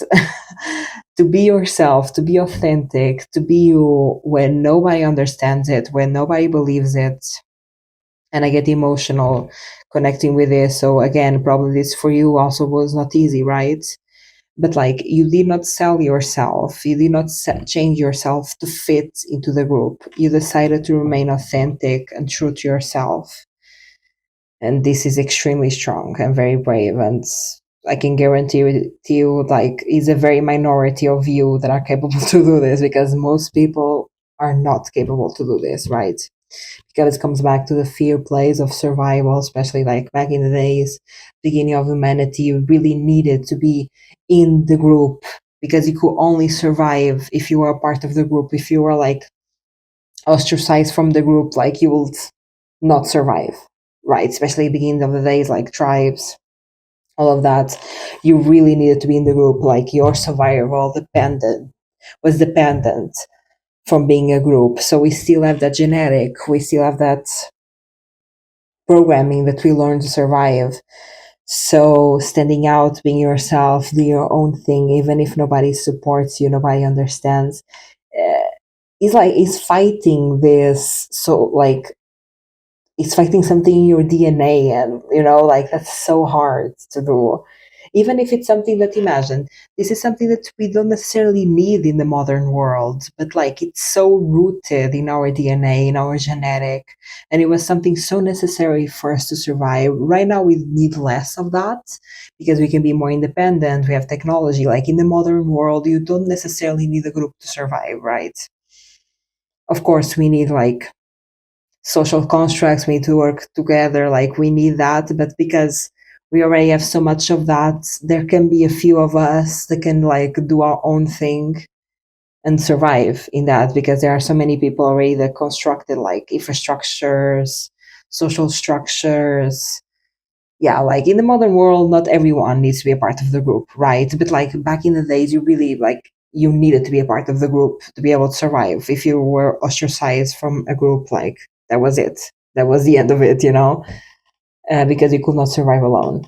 To be yourself, to be authentic, to be you when nobody understands it, when nobody believes it. And I get emotional connecting with this. So again, probably this for you also was not easy, right? But like you did not sell yourself, you did not change yourself to fit into the group. You decided to remain authentic and true to yourself, and this is extremely strong and very brave. And I can guarantee you like it's a very minority of you that are capable to do this, because most people are not capable to do this, right? Because it comes back to the fear plays of survival, especially like back in the days, beginning of humanity. You really needed to be in the group, because you could only survive if you were a part of the group. If you were like ostracized from the group, like you will not survive, right? Especially beginning of the days, like tribes, all of that. You really needed to be in the group. Like your survival was dependent from being a group. So we still have that genetic, we still have that programming that we learn to survive. So standing out, being yourself, do your own thing, even if nobody supports you, nobody understands. Uh, it's fighting this. So like it's fighting something in your DNA, and like that's so hard to do. Even if it's something that, imagine, this is something that we don't necessarily need in the modern world, but like it's so rooted in our DNA, in our genetic, and it was something so necessary for us to survive. Right now we need less of that, because we can be more independent, we have technology. Like in the modern world, you don't necessarily need a group to survive, right? Of course we need like social constructs, we need to work together, like we need that. But because we already have so much of that, there can be a few of us that can like do our own thing and survive in that, because there are so many people already that constructed like infrastructures, social structures, Yeah, like in the modern world, not everyone needs to be a part of the group, right? But like back in the days, you really like you needed to be a part of the group to be able to survive. If you were ostracized from a group, like that was it. That was the end of it, because you could not survive alone.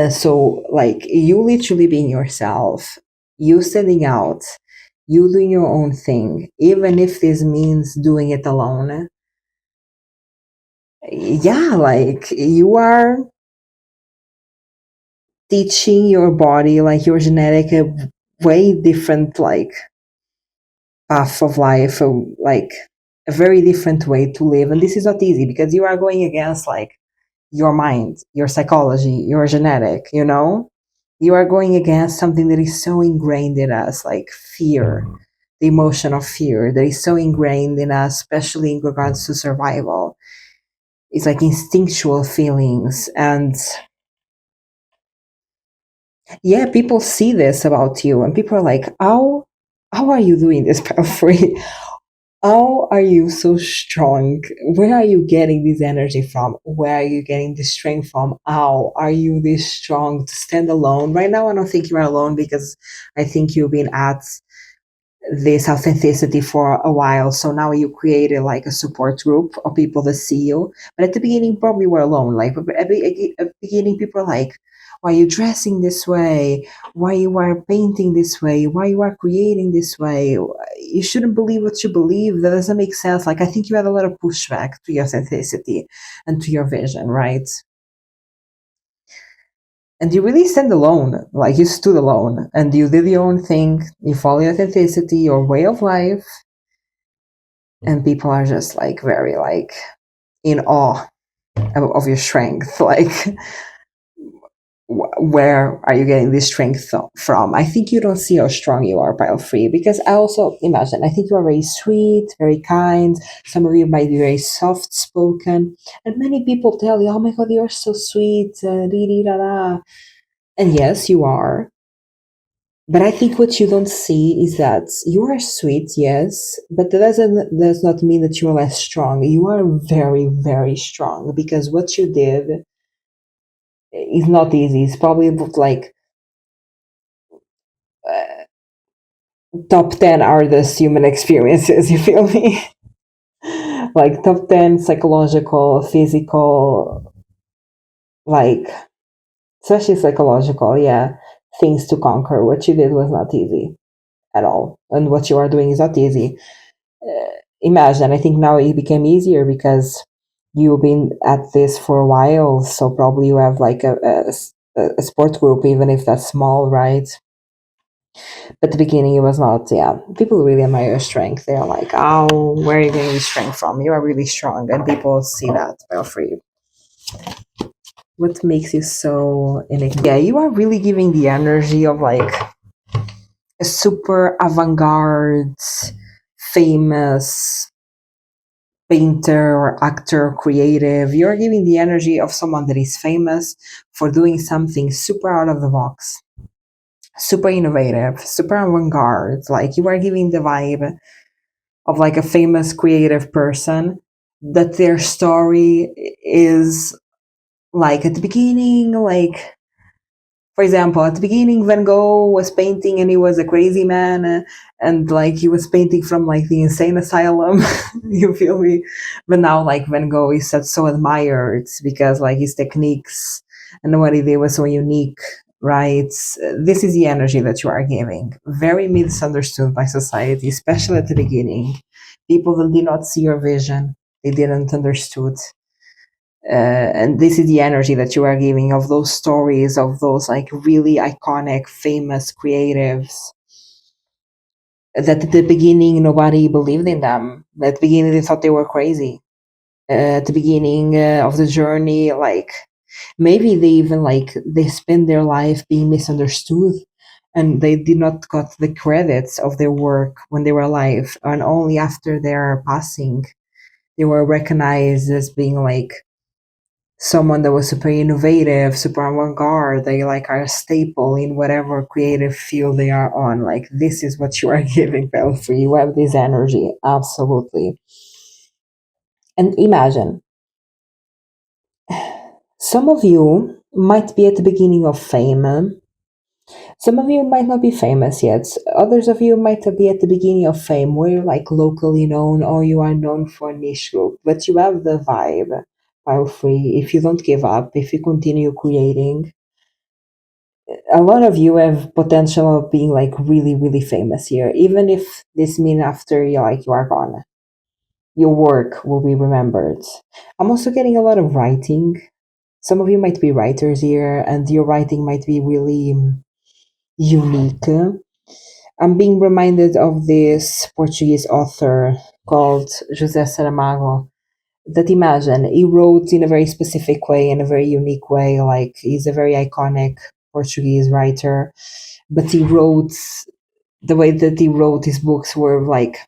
So like you literally being yourself, you standing out, you doing your own thing, even if this means doing it alone. Yeah, like you are teaching your body, like your genetic, a way different like path of life, like a very different way to live. And this is not easy because you are going against like your mind, your psychology, your genetic, you are going against something that is so ingrained in us, like fear, the emotion of fear that is so ingrained in us, especially in regards to survival. It's like instinctual feelings. And yeah, people see this about you and people are like, how are you doing this, Pelfrey? How are you so strong? Where are you getting this energy from? Where are you getting this strength from? How are you this strong to stand alone? Right now, I don't think you are alone because I think you've been at this authenticity for a while. So now you created like a support group of people that see you. But at the beginning, probably were alone. Like at the beginning, people are like, "Why are you dressing this way? Why you are painting this way? Why you are creating this way? You shouldn't believe what you believe. That doesn't make sense." Like I think you had a lot of pushback to your authenticity and to your vision, right? And you really stand alone. Like you stood alone and you did your own thing. You follow your authenticity, your way of life, and people are just like very like in awe of your strength. Like where are you getting this strength from? I think you don't see how strong you are, pile free, because I also imagine I think you are very sweet, very kind. Some of you might be very soft spoken, and many people tell you, "Oh my god, you're so sweet, dee dee da da." And yes, you are. But I think what you don't see is that you are sweet, yes, but that does not mean that you are less strong. You are very, very strong because what you did is not easy. It's probably like uh, top 10 hardest human experiences, you feel me? Like top 10 psychological, physical, like, especially psychological, yeah, things to conquer. What you did was not easy at all. And what you are doing is not easy. Imagine, I think now it became easier because you've been at this for a while, so probably you have like a sport group, even if that's small, right? But the beginning it was not. Yeah, people really admire your strength. They're like, "Oh, where are you getting your strength from? You are really strong," and people see that well for you. What makes you so enigmatic? Yeah, you are really giving the energy of like a super avant-garde, famous painter or actor, creative. You're giving the energy of someone that is famous for doing something super out of the box, super innovative, super avant-garde. Like you are giving the vibe of like a famous creative person that their story is like at the beginning, like for example, at the beginning, Van Gogh was painting and he was a crazy man, and like he was painting from like the insane asylum. You feel me? But now, like Van Gogh is such so admired because like his techniques and what he did was so unique, right? This is the energy that you are giving. Very misunderstood by society, especially at the beginning. People that did not see your vision, they didn't understood, and this is the energy that you are giving of those stories of those like really iconic famous creatives that at the beginning nobody believed in them. At the beginning they thought they were crazy. At the beginning of the journey, like maybe they even like they spend their life being misunderstood and they did not got the credits of their work when they were alive, and only after their passing they were recognized as being like someone that was super innovative, super avant-garde. They like are a staple in whatever creative field they are on. Like this is what you are giving, Belfry. You have this energy, absolutely. And imagine Some of you might be at the beginning of fame. Some of you might not be famous yet. Others of you might be at the beginning of fame where you're like locally known or you are known for a niche group, but you have the vibe. File free. If you don't give up, if you continue creating, a lot of you have potential of being like really, really famous here, even if this means after you are gone. Your work will be remembered. I'm also getting a lot of writing. Some of you might be writers here, and your writing might be really unique. I'm being reminded of this Portuguese author called José Saramago. That imagine he wrote in a very specific way, in a very unique way. Like he's a very iconic Portuguese writer, but he wrote the way that he wrote his books were like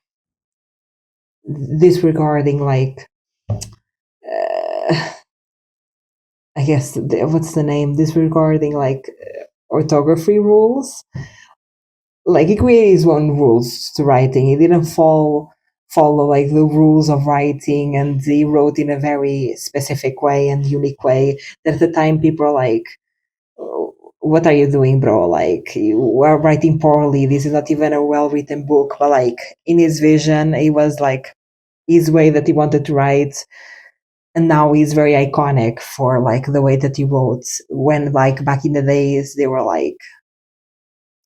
disregarding like uh, I guess what's the name disregarding like orthography rules. Like he created his own rules to writing. He didn't follow like the rules of writing, and he wrote in a very specific way and unique way that at the time people are like, "Oh, what are you doing, bro? Like you are writing poorly. This is not even a well written book." But like in his vision, it was like his way that he wanted to write, and now he's very iconic for like the way that he wrote. When like back in the days they were like,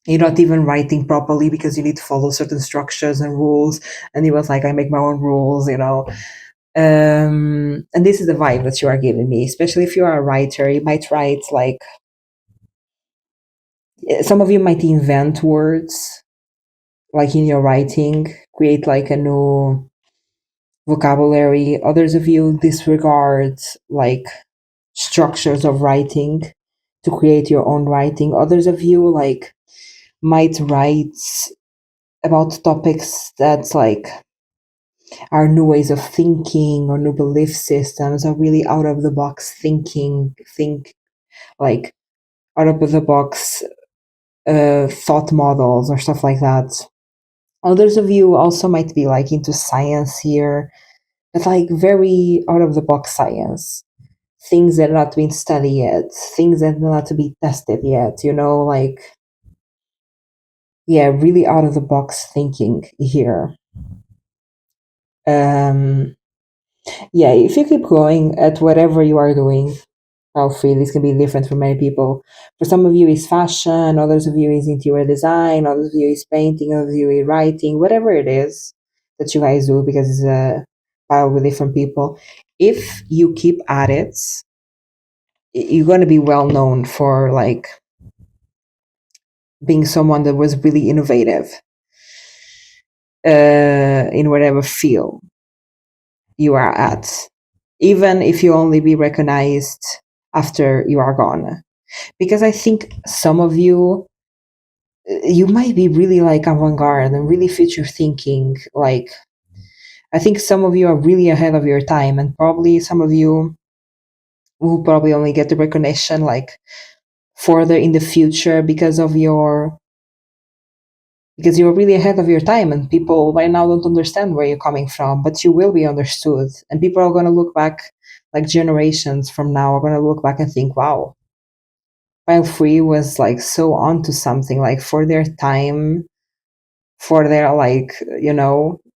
you're not even writing properly because you need to follow certain structures and rules, and he was like, I make my own rules. And this is the vibe that you are giving me, especially if you are a writer. You might write like, some of you might invent words like in your writing, create like a new vocabulary. Others of you disregard like structures of writing to create your own writing. Others of you like might write about topics that's like our new ways of thinking or new belief systems, are really out of the box thinking, think like out of the box thought models or stuff like that. Others of you also might be like into science here, but like very out of the box science. Things that are not being studied yet, things that are not to be tested yet, like, yeah, really out of the box thinking here. Um, yeah, if you keep going at whatever you are doing, how free this can be different for many people. For some of you, is fashion, others of you is interior design, others of you is painting, others of you is writing, whatever it is that you guys do, because it's a pile with different people. If you keep at it, you're going to be well known for like being someone that was really innovative in whatever field you are at, even if you only be recognized after you are gone. Because I think some of you might be really like avant-garde and really future thinking. Like, I think some of you are really ahead of your time, and probably some of you will probably only get the recognition like further in the future because you're really ahead of your time, and people right now don't understand where you're coming from, but you will be understood, and people are going to look back, like generations from now are going to look back and think, wow, Pile Free was like so onto something, like for their time, for their like,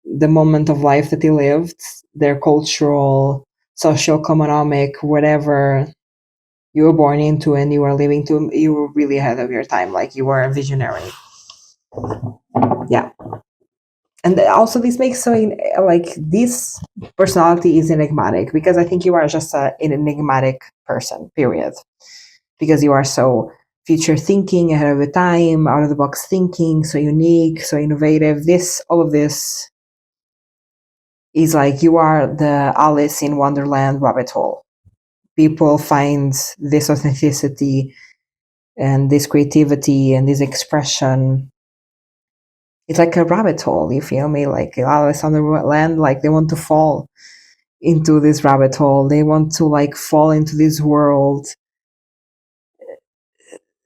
the moment of life that they lived, their cultural, social, economic, whatever you were born into and you were living to, you were really ahead of your time, like you were a visionary. Yeah. And also this makes like this personality is enigmatic, because I think you are just an enigmatic person, period, because you are so future thinking, ahead of the time, out of the box thinking, so unique, so innovative. All of this is like you are the Alice in Wonderland rabbit hole. People find this authenticity and this creativity and this expression. It's like a rabbit hole, you feel me? Like Alice on the Wonderland, like they want to fall into this rabbit hole. They want to like fall into this world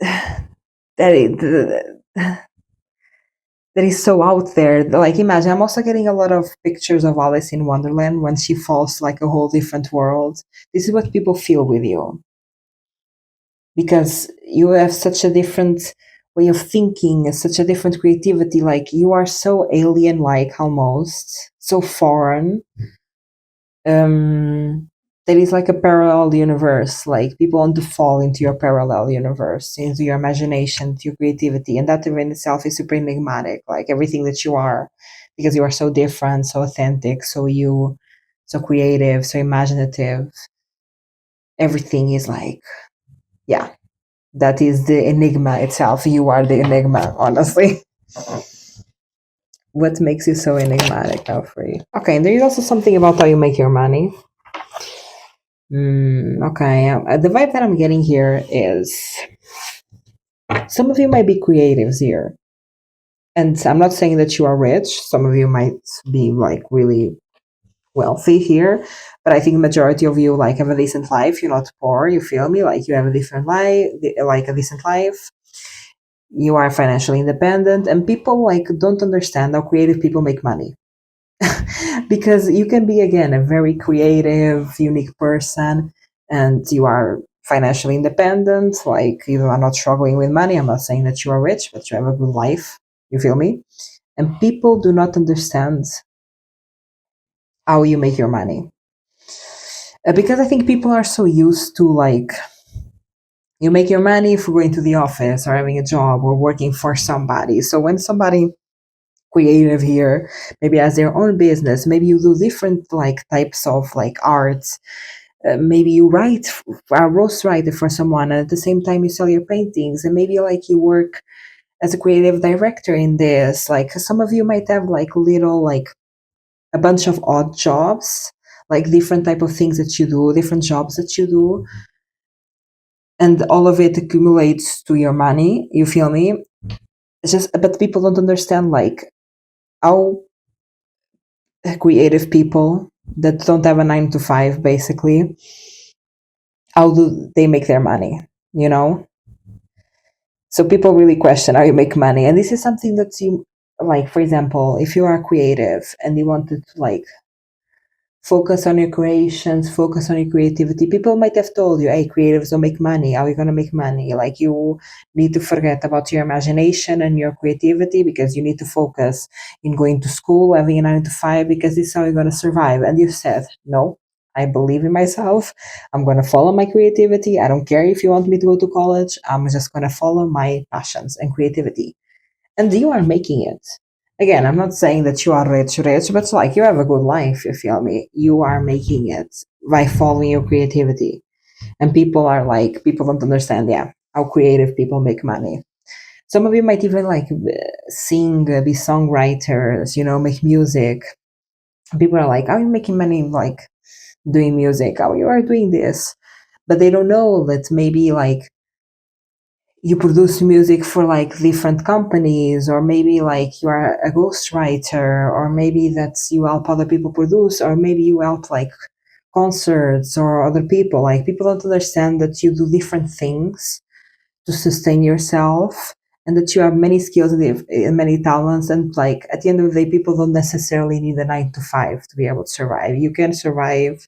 that that is so out there. Like, imagine, I'm also getting a lot of pictures of Alice in Wonderland when she falls to like a whole different world. This is what people feel with you. because you have such a different way of thinking and such a different creativity. Like you are so alien like, almost so foreign. There is like a parallel universe. Like people want to fall into your parallel universe, into your imagination, to your creativity, and that in itself is super enigmatic. Like everything that you are, because you are so different, so authentic, so you, so creative, so imaginative. Everything is like, yeah, that is the enigma itself. You are the enigma, honestly. What makes you so enigmatic, Alfred? Okay, and there is also something about how you make your money. Okay, the vibe that I'm getting here is some of you might be creatives here. And I'm not saying that you are rich. Some of you might be like really wealthy here. But I think the majority of you like have a decent life. You're not poor. You feel me? Like you have a different life, like a decent life. You are financially independent, and people like don't understand how creative people make money. Because you can be again a very creative, unique person, and you are financially independent, like you are not struggling with money. I'm not saying that you are rich, but you have a good life. You feel me? And people do not understand how you make your money. Because I think people are so used to like you make your money if you're going to the office or having a job or working for somebody. So when somebody creative here maybe has their own business, maybe you do different like types of like arts. Maybe you write a ghostwriter for someone, and at the same time you sell your paintings, and maybe like you work as a creative director in this. Like some of you might have like little like a bunch of odd jobs, like different type of things that you do, different jobs that you do, and all of it accumulates to your money. You feel me? It's just, but people don't understand like how creative people that don't have a 9 to 5 basically, how do they make their money, you know? So people really question how you make money, and this is something that you like. For example, if you are creative and you wanted to like focus on your creations, focus on your creativity, people might have told you, hey, creatives don't make money. How are you going to make money? Like you need to forget about your imagination and your creativity, because you need to focus in going to school, having a 9 to 5, because this is how you're going to survive. And you said, no, I believe in myself. I'm going to follow my creativity. I don't care if you want me to go to college. I'm just going to follow my passions and creativity. And you are making it. Again, I'm not saying that you are rich, rich, but like you have a good life, you feel me? You are making it by following your creativity. And people are like, people don't understand, yeah, how creative people make money. Some of you might even like sing, be songwriters, you know, make music. People are like, how are you making money like doing music? How you are doing this? But they don't know that maybe like you produce music for like different companies, or maybe like you are a ghostwriter, or maybe that's you help other people produce, or maybe you help like concerts or other people. Like people don't understand that you do different things to sustain yourself, and that you have many skills and many talents. And like at the end of the day, people don't necessarily need a 9 to 5 to be able to survive. You can survive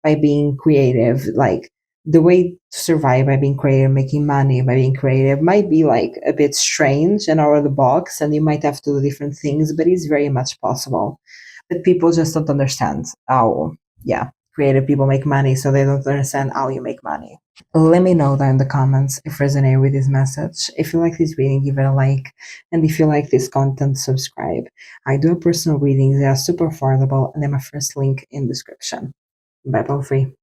by being creative. Like the way to survive by being creative, making money by being creative might be like a bit strange and out of the box, and you might have to do different things, but it's very much possible. But people just don't understand how, yeah, creative people make money, so they don't understand how you make money. Let me know down in the comments if you resonate with this message. If you like this reading, give it a like. And if you like this content, subscribe. I do a personal readings. They are super affordable, and they're my first link in description. Bye, bye, free.